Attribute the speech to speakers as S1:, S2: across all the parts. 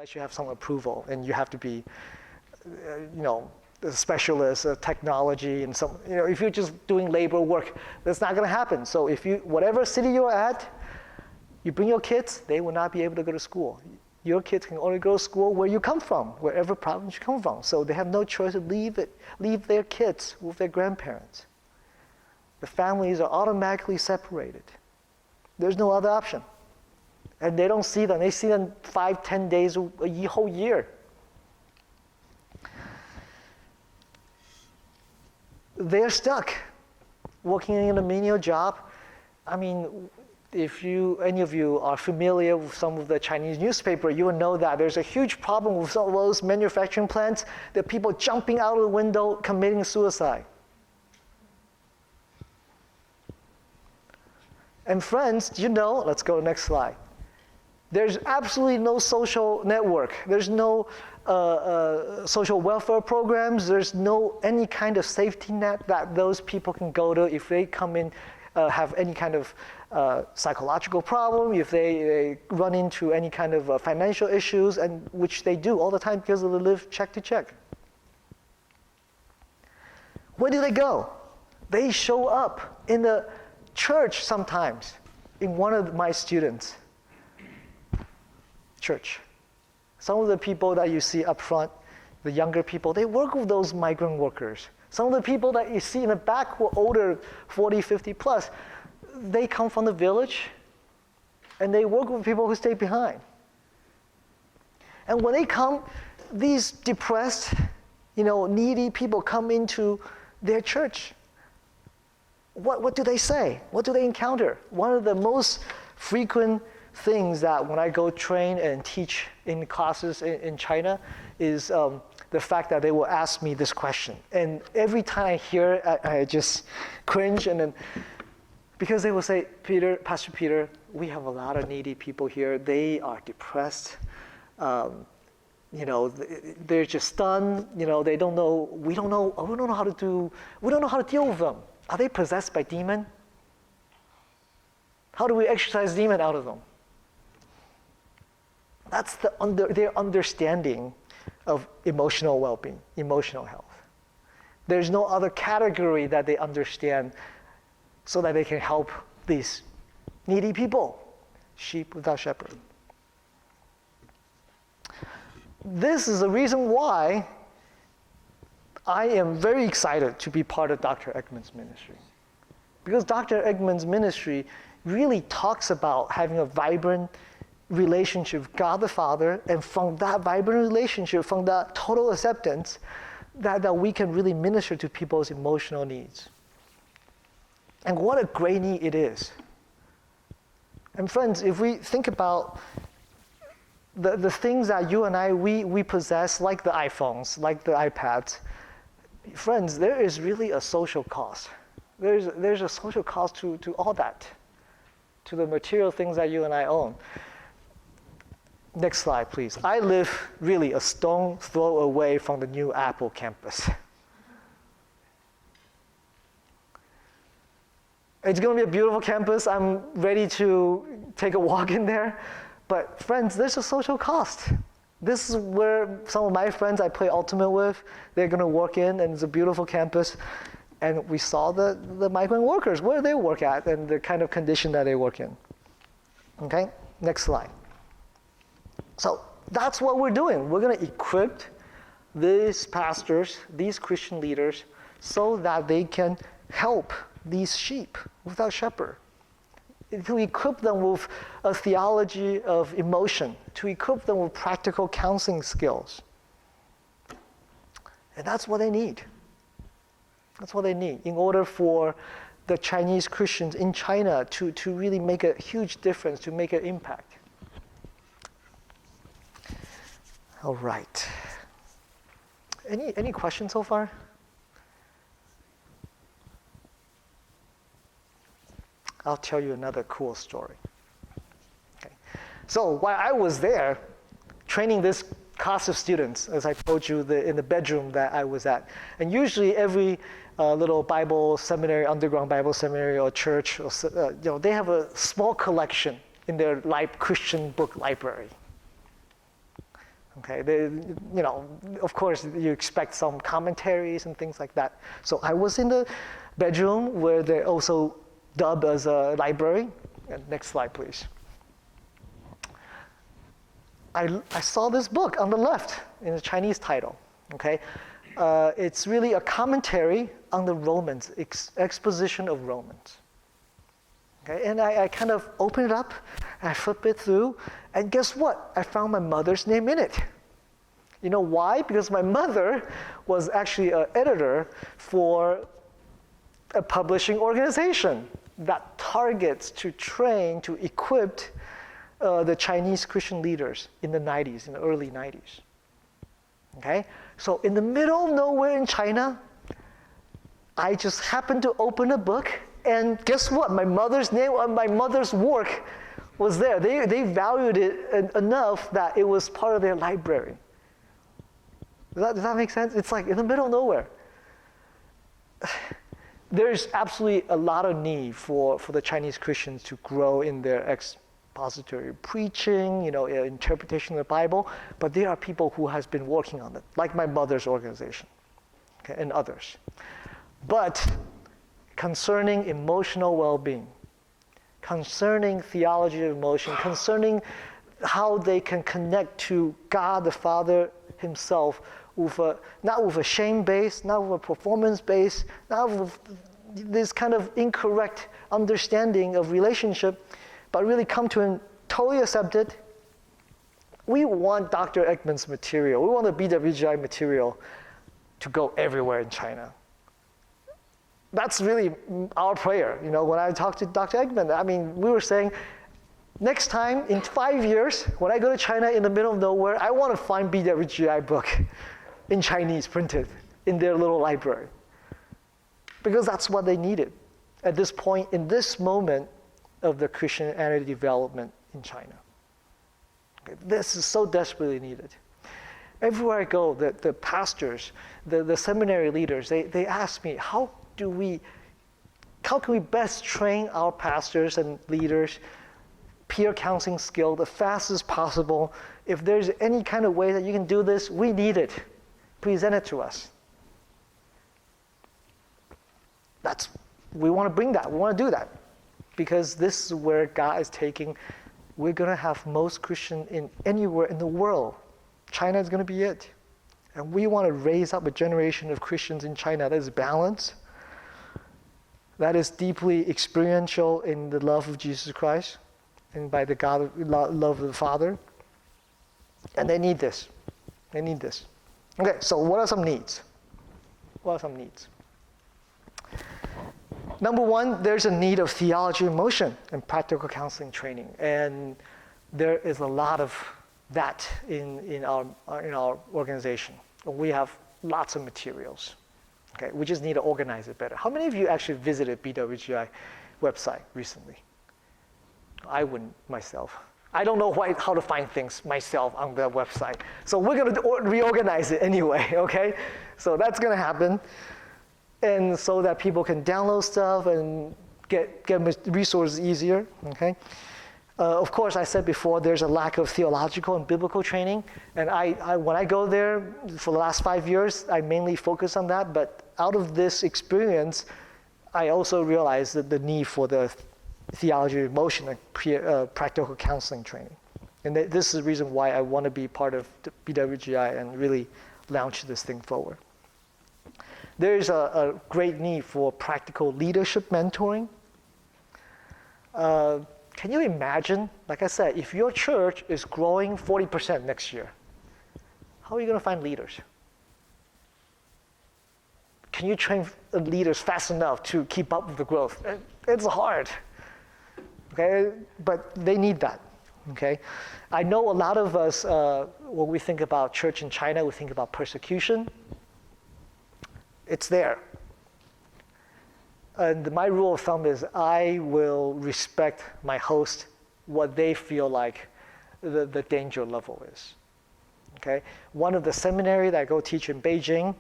S1: unless you have some approval, and you have to be, a specialist, technology, and some, if you're just doing labor work, that's not going to happen. So whatever city you're at, you bring your kids, they will not be able to go to school. Your kids can only go to school where you come from, wherever province you come from. So they have no choice to leave their kids with their grandparents. The families are automatically separated. There's no other option. And they don't see them. They see them 5, 10 days, a whole year. They're stuck working in a menial job. I mean, if any of you are familiar with some of the Chinese newspaper, you will know that there's a huge problem with some of those manufacturing plants, that people jumping out of the window committing suicide. And friends, let's go to the next slide. There's absolutely no social network. There's no social welfare programs. There's no any kind of safety net that those people can go to if they come in, have any kind of psychological problem, if they run into any kind of financial issues, and which they do all the time because they live check to check. Where do they go? They show up in the church sometimes. In one of my students' church. Some of the people that you see up front, the younger people, they work with those migrant workers. Some of the people that you see in the back who are older, 40, 50 plus, they come from the village and they work with people who stay behind. And when they come, these depressed, needy people come into their church. What do they say? What do they encounter? One of the most frequent things that when I go train and teach in classes in China is the fact that they will ask me this question. And every time I hear it, I just cringe, and then because they will say, Pastor Peter, we have a lot of needy people here. They are depressed. They're just stunned. They don't know. We don't know how to deal with them. Are they possessed by demon? How do we exorcise demon out of them? That's their understanding of emotional well-being, emotional health. There's no other category that they understand so that they can help these needy people, sheep without shepherd. This is the reason why I am very excited to be part of Dr. Eggman's ministry. Because Dr. Eggman's ministry really talks about having a vibrant relationship with God the Father, and from that vibrant relationship, from that total acceptance, that we can really minister to people's emotional needs. And what a great need it is. And friends, if we think about the things that you and I, we possess, like the iPhones, like the iPads, friends, there is really a social cost. There's a social cost to all that, to the material things that you and I own. Next slide, please. I live really a stone throw away from the new Apple campus. It's going to be a beautiful campus. I'm ready to take a walk in there. But friends, there's a social cost. This is where some of my friends I play Ultimate with, they're going to work in, and it's a beautiful campus. And we saw the migrant workers, where they work at, and the kind of condition that they work in. Okay, next slide. So that's what we're doing. We're going to equip these pastors, these Christian leaders, so that they can help these sheep without shepherd. To equip them with a theology of emotion, to equip them with practical counseling skills. And that's what they need. That's what they need in order for the Chinese Christians in China to really make a huge difference, to make an impact. All right. Any questions so far? I'll tell you another cool story. Okay. So while I was there training this class of students, as I told you, in the bedroom that I was at, and usually every little Bible seminary, underground Bible seminary or church, they have a small collection in their Christian book library. Okay, of course, you expect some commentaries and things like that. So I was in the bedroom where they also dubbed as a library. And next slide, please. I saw this book on the left in the Chinese title. Okay, it's really a commentary on the Romans, exposition of Romans. Okay, and I kind of opened it up, and I flipped it through, and guess what? I found my mother's name in it. You know why? Because my mother was actually an editor for a publishing organization that targets to train, to equip the Chinese Christian leaders in the 90s, in the early 90s. Okay? So in the middle of nowhere in China, I just happened to open a book, and guess what? My mother's name and my mother's work was there. They valued it enough that it was part of their library. Does that make sense? It's like in the middle of nowhere. There's absolutely a lot of need for the Chinese Christians to grow in their expository preaching, interpretation of the Bible, but there are people who has been working on it, like my mother's organization, okay, and others. But concerning emotional well-being, concerning theology of emotion, concerning how they can connect to God the Father himself not with a shame base, not with a performance base, not with this kind of incorrect understanding of relationship, but really come to and totally accept it. We want Dr. Ekman's material, we want the BWGI material to go everywhere in China. That's really our prayer. When I talked to Dr. Ekman, we were saying, next time, in 5 years, when I go to China in the middle of nowhere, I want to find BWGI book in Chinese printed in their little library. Because that's what they needed at this point, in this moment of the Christianity development in China. Okay, this is so desperately needed. Everywhere I go, the pastors, the seminary leaders, they ask me, how can we best train our pastors and leaders peer counseling skill the fastest possible? If there's any kind of way that you can do this, we need it. Present it to us. We want to bring that. We want to do that. Because this is where God is taking. We're going to have most Christian in anywhere in the world. China is going to be it. And we want to raise up a generation of Christians in China that is balanced, that is deeply experiential in the love of Jesus Christ and by the love of the Father. And they need this. They need this. Okay, so what are some needs? What are some needs? Number one, there's a need of theology of emotion and practical counseling training. And there is a lot of that in our organization. We have lots of materials. Okay, we just need to organize it better. How many of you actually visited BWGI website recently? I wouldn't myself. I don't know how to find things myself on the website. So we're going to reorganize it anyway, okay? So that's going to happen. And so that people can download stuff and get resources easier, okay? Of course, I said before, there's a lack of theological and biblical training. And when I go there for the last 5 years, I mainly focus on that. But out of this experience, I also realized that the need for the theology of emotion and practical counseling training. And this is the reason why I want to be part of the BWGI and really launch this thing forward. There is a great need for practical leadership mentoring. Can you imagine, like I said, if your church is growing 40% next year, how are you going to find leaders? Can you train leaders fast enough to keep up with the growth? It's hard. Okay, but they need that. Okay, I know a lot of us, when we think about church in China, we think about persecution. It's there. And my rule of thumb is I will respect my host what they feel like the danger level is. Okay, one of the seminary that I go teach in Beijing,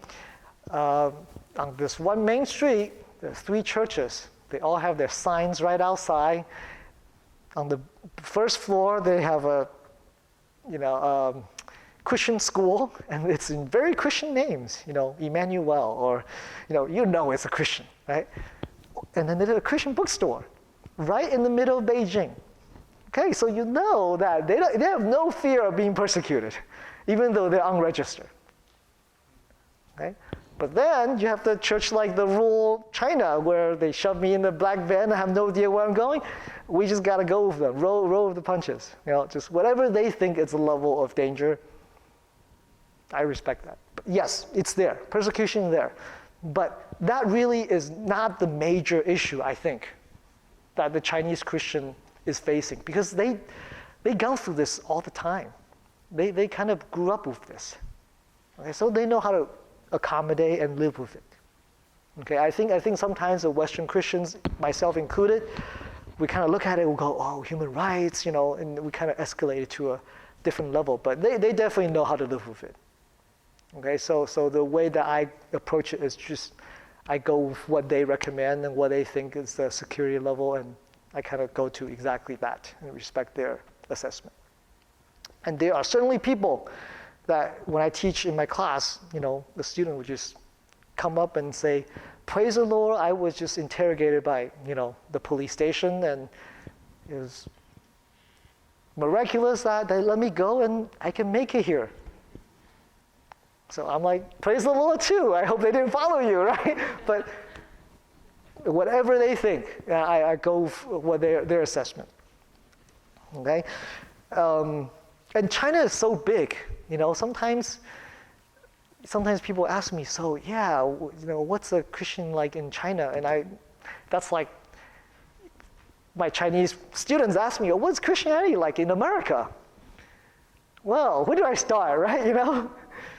S1: on this one main street, there's 3 churches. They all have their signs right outside. On the first floor, they have a, Christian school, and it's in very Christian names, Emmanuel, or it's a Christian, right? And then there's a Christian bookstore right in the middle of Beijing. Okay, so you know that they have no fear of being persecuted, even though they're unregistered. Okay? But then you have the church like the rural China, where they shove me in the black van, I have no idea where I'm going. We just gotta go with them, roll with the punches. Just whatever they think is a level of danger, I respect that. But yes, it's there, persecution is there. But that really is not the major issue, I think, that the Chinese Christian is facing, because they gone through this all the time. They kind of grew up with this. Okay, so they know how to accommodate and live with it. Okay, I think sometimes the Western Christians, myself included, we kind of look at it and go, oh, human rights, and we kind of escalate it to a different level. But they definitely know how to live with it. Okay, so the way that I approach it is just I go with what they recommend and what they think is the security level, and I kind of go to exactly that and respect their assessment. And there are certainly people that when I teach in my class, the student would just come up and say, praise the Lord, I was just interrogated by, the police station, and it was miraculous that they let me go and I can make it here. So I'm like, praise the Lord too. I hope they didn't follow you, right? But whatever they think, I go with their assessment. Okay? And China is so big, sometimes people ask me, so yeah, what's a Christian like in China? And that's like, my Chinese students ask me, what's Christianity like in America? Well, where do I start, right,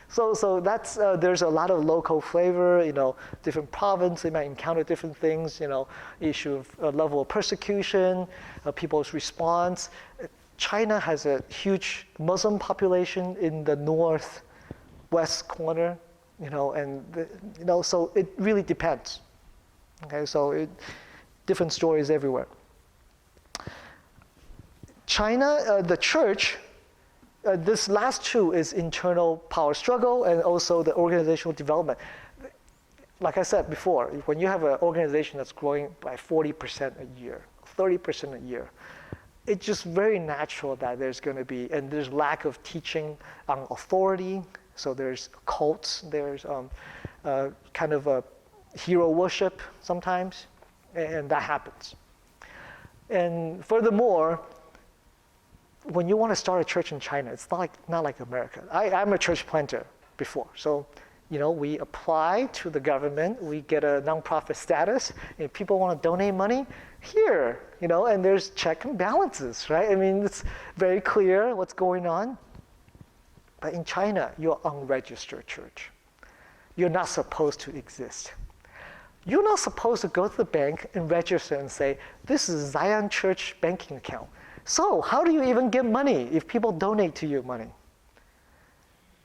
S1: So that's, there's a lot of local flavor, different province, they might encounter different things, issue of level of persecution, people's response. China has a huge Muslim population in the northwest corner, and so it really depends. Okay, so different stories everywhere. China, the church, this last two is internal power struggle and also the organizational development. Like I said before, when you have an organization that's growing by 40% a year, 30% a year, it's just very natural that there's going to be, and there's lack of teaching on authority. So there's cults, there's kind of a hero worship sometimes, and that happens. And furthermore, when you want to start a church in China, it's not like America. I'm a church planter before, so we apply to the government, we get a nonprofit status. If people want to donate money, here, and there's check and balances, right? I mean, it's very clear what's going on. But in China, you're unregistered church. You're not supposed to exist. You're not supposed to go to the bank and register and say, this is Zion Church banking account. So how do you even get money if people donate to you money?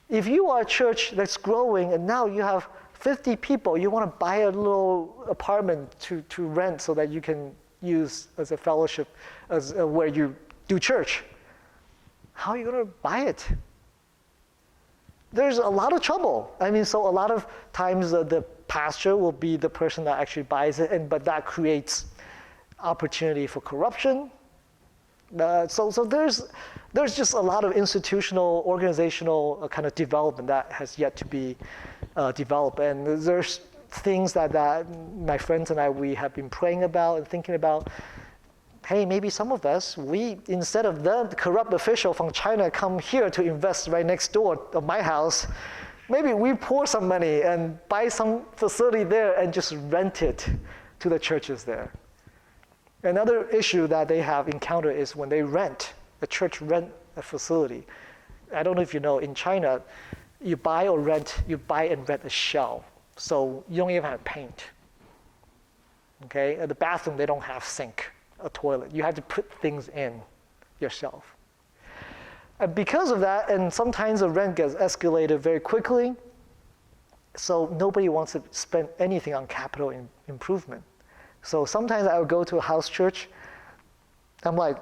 S1: If you are a church that's growing and now you have 50 people, you want to buy a little apartment to rent so that you can use as a fellowship, as where you do church, how are you going to buy it? There's a lot of trouble. I mean, so a lot of times the pastor will be the person that actually buys it, but that creates opportunity for corruption. So there's just a lot of institutional, organizational kind of development that has yet to be developed. And there's things that my friends and we have been praying about and thinking about. Hey, maybe some of us, instead of the corrupt official from China come here to invest right next door of my house, maybe we pour some money and buy some facility there and just rent it to the churches there. Another issue that they have encountered is when a church rent a facility. I don't know if you know, in China, you buy and rent a shell. So you don't even have paint. Okay, at the bathroom, they don't have sink, a toilet. You have to put things in yourself. And because of that, and sometimes the rent gets escalated very quickly, so nobody wants to spend anything on capital improvement. So sometimes I would go to a house church. I'm like,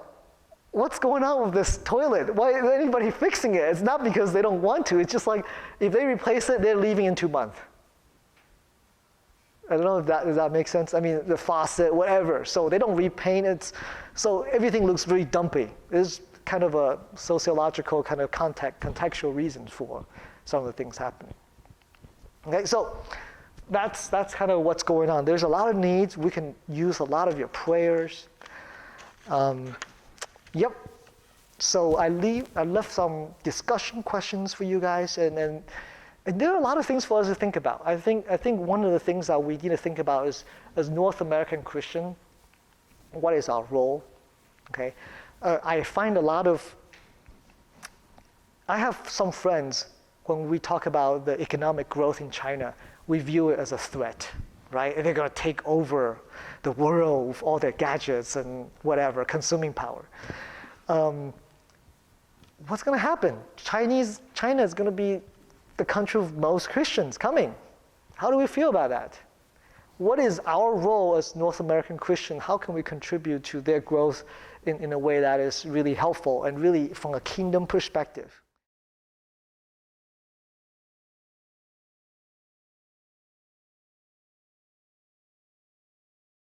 S1: what's going on with this toilet? Why is anybody fixing it? It's not because they don't want to. It's just like, if they replace it, they're leaving in 2 months. I don't know if does that make sense? I mean, the faucet, whatever. So they don't repaint it. So everything looks very dumpy. There's kind of a sociological kind of contextual reason for some of the things happening. Okay, so that's kind of what's going on. There's a lot of needs. We can use a lot of your prayers. Yep. So I left some discussion questions for you guys, and there are a lot of things for us to think about. I think one of the things that we need to think about is, as North American Christian, what is our role? Okay, I find I have some friends, when we talk about the economic growth in China, we view it as a threat, right? And they're going to take over the world with all their gadgets and whatever, consuming power. What's going to happen? China is going to be the country of most Christians coming. How do we feel about that? What is our role as North American Christian? How can we contribute to their growth in a way that is really helpful and really from a kingdom perspective?